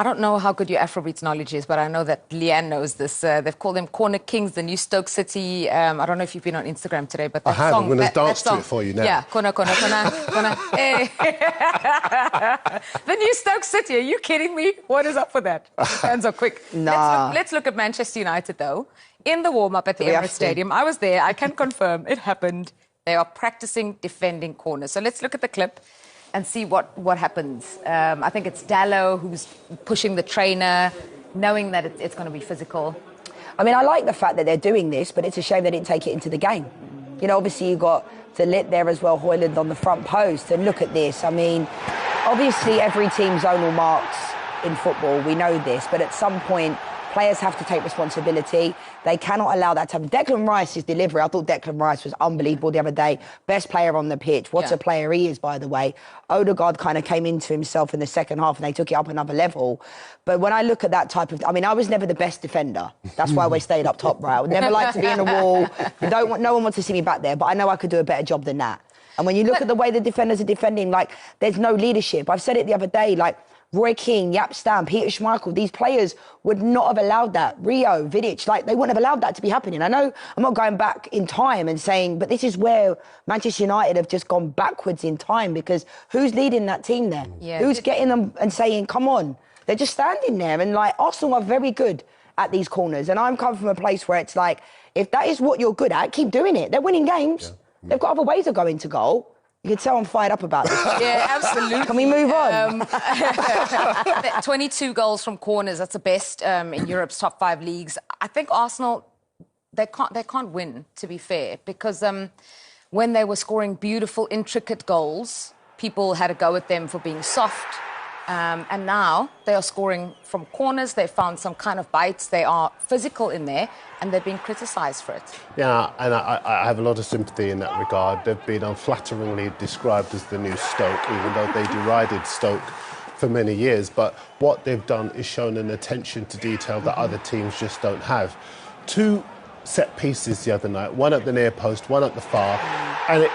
I don't know how good your Afrobeats knowledge is, but I know that Leanne knows this. They've called them Corner Kings, the new Stoke City. I don't know if you've been on Instagram today, but that I have. song, I'm going to dance to it for you now. Yeah, Corner, hey. The new Stoke City. Are you kidding me? What is up with that? Fans are quick. Nah. Let's look at Manchester United, though. In the warm-up at the Emirates Stadium, I was there. I can confirm it happened. They are practicing defending corners. So let's look at the clip and see what happens. I think it's Dallo who's pushing the trainer, knowing that it's going to be physical. I mean, I like the fact that they're doing this, but it's a shame they didn't take it into the game. You know, obviously you've got De Ligt there as well, Højlund on the front post, and look at this. I mean, obviously every team's zonal marks in football, we know this, but at some point, players have to take responsibility. They cannot allow that to happen. Declan Rice's delivery, I thought Declan Rice was unbelievable the other day. Best player on the pitch. What a player he is, by the way. Odegaard kind of came into himself in the second half and they took it up another level. But when I look at that type of... I mean, I was never the best defender. That's why we stayed up top, right? I would never like to be in a wall. No one wants to see me back there, but I know I could do a better job than that. And when you look at the way the defenders are defending, like, there's no leadership. I've said it the other day, like, Roy Keane, Jaap Stam, Peter Schmeichel, these players would not have allowed that. Rio, Vidic, like, they wouldn't have allowed that to be happening. I know I'm not going back in time and saying, but this is where Manchester United have just gone backwards in time, because who's leading that team there? Yeah. Who's getting them and saying, come on? They're just standing there. And, like, Arsenal are very good at these corners. And I'm coming from a place where it's like, if that is what you're good at, keep doing it. They're winning games. Yeah. They've got other ways of going to goal. You can tell I'm fired up about this. Yeah, absolutely. Can we move on? 22 goals from corners, that's the best in Europe's top 5 leagues. I think Arsenal, they can't win, to be fair, because when they were scoring beautiful, intricate goals, people had a go at them for being soft. And now they are scoring from corners. They found some kind of bites. They are physical in there, and they're being criticised for it. Yeah, and I have a lot of sympathy in that regard. They've been unflatteringly described as the new Stoke, even though they derided Stoke for many years. But what they've done is shown an attention to detail that other teams just don't have. 2 set pieces the other night, one at the near post, one at the far. And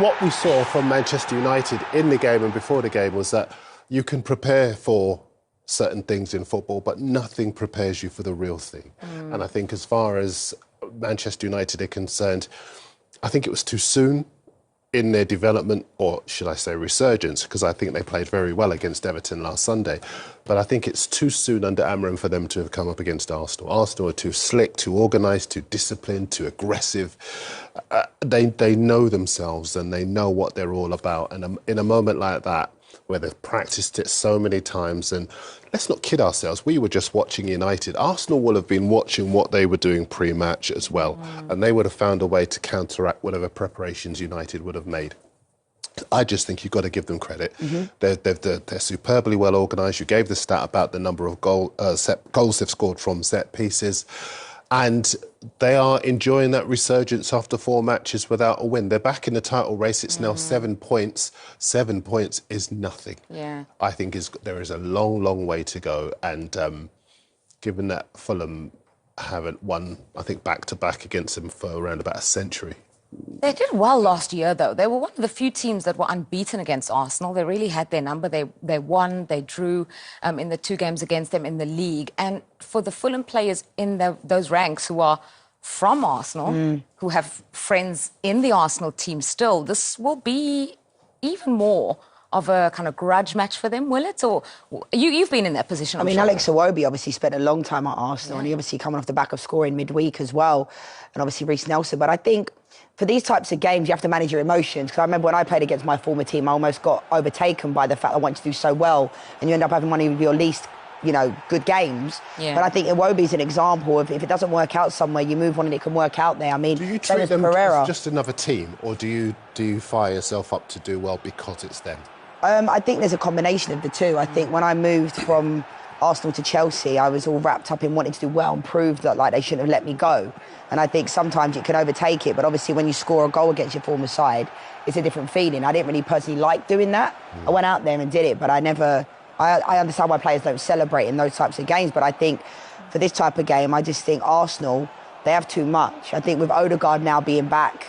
what we saw from Manchester United in the game and before the game was that you can prepare for certain things in football, but nothing prepares you for the real thing. And I think as far as Manchester United are concerned, I think it was too soon in their development, or should I say resurgence, because I think they played very well against Everton last Sunday. But I think it's too soon under Amram for them to have come up against Arsenal. Arsenal are too slick, too organised, too disciplined, too aggressive. They know themselves and they know what they're all about. And in a moment like that, where they've practiced it so many times, and let's not kid ourselves, we were just watching United. Arsenal will have been watching what they were doing pre-match as well, and they would have found a way to counteract whatever preparations United would have made. I just think you've got to give them credit. They're superbly well organised. You gave the stat about the number of goals they've scored from set pieces. And they are enjoying that resurgence after 4 matches without a win. They're back in the title race. It's now 7 points. 7 points is nothing. Yeah, I think there is a long, long way to go. And given that Fulham haven't won, I think, back-to-back against them for around about a century. They did well last year, though. They were one of the few teams that were unbeaten against Arsenal. They really had their number. They won, they drew in the 2 games against them in the league. And for the Fulham players in those ranks who are from Arsenal, who have friends in the Arsenal team still, this will be even more of a kind of grudge match for them, will it? Or you've been in that position, I mean, Alex Iwobi obviously spent a long time at Arsenal, and he obviously coming off the back of scoring midweek as well, and obviously Reece Nelson. But I think for these types of games, you have to manage your emotions. Because I remember when I played against my former team, I almost got overtaken by the fact I wanted to do so well, and you end up having one of your least, good games. Yeah. But I think Iwobi's an example of, if it doesn't work out somewhere, you move on and it can work out there. I mean, do you treat them as just another team, or do you fire yourself up to do well because it's them? I think there's a combination of the two. I think when I moved from Arsenal to Chelsea, I was all wrapped up in wanting to do well and prove that, like, they shouldn't have let me go. And I think sometimes you can overtake it, but obviously when you score a goal against your former side, it's a different feeling. I didn't really personally like doing that. I went out there and did it, but I understand why players don't celebrate in those types of games, but I think for this type of game, I just think Arsenal, they have too much. I think with Odegaard now being back,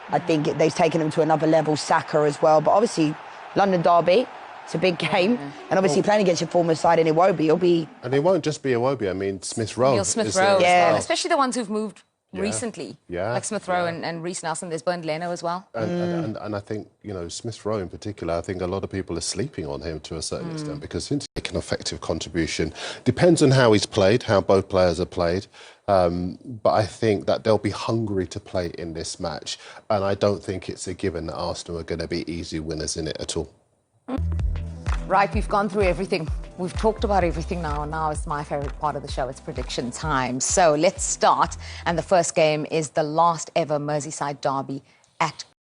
I think they've taken them to another level, Saka as well, but obviously London derby, It's a big game. And obviously playing against your former side in Iwobi, you'll be... And it won't just be Iwobi. I mean, Smith Rowe. Neil Smith is Rowe, there as well. especially the ones who've moved recently, like Smith Rowe and Reece Nelson. There's Bernd Leno as well. And I think, you know, Smith Rowe in particular, I think a lot of people are sleeping on him to a certain extent because he's making an effective contribution. Depends on how he's played, how both players have played. But I think that they'll be hungry to play in this match. And I don't think it's a given that Arsenal are going to be easy winners in it at all. Right, we've gone through everything. We've talked about everything now. Now it's my favourite part of the show. It's prediction time. So let's start. And the first game is the last ever Merseyside derby at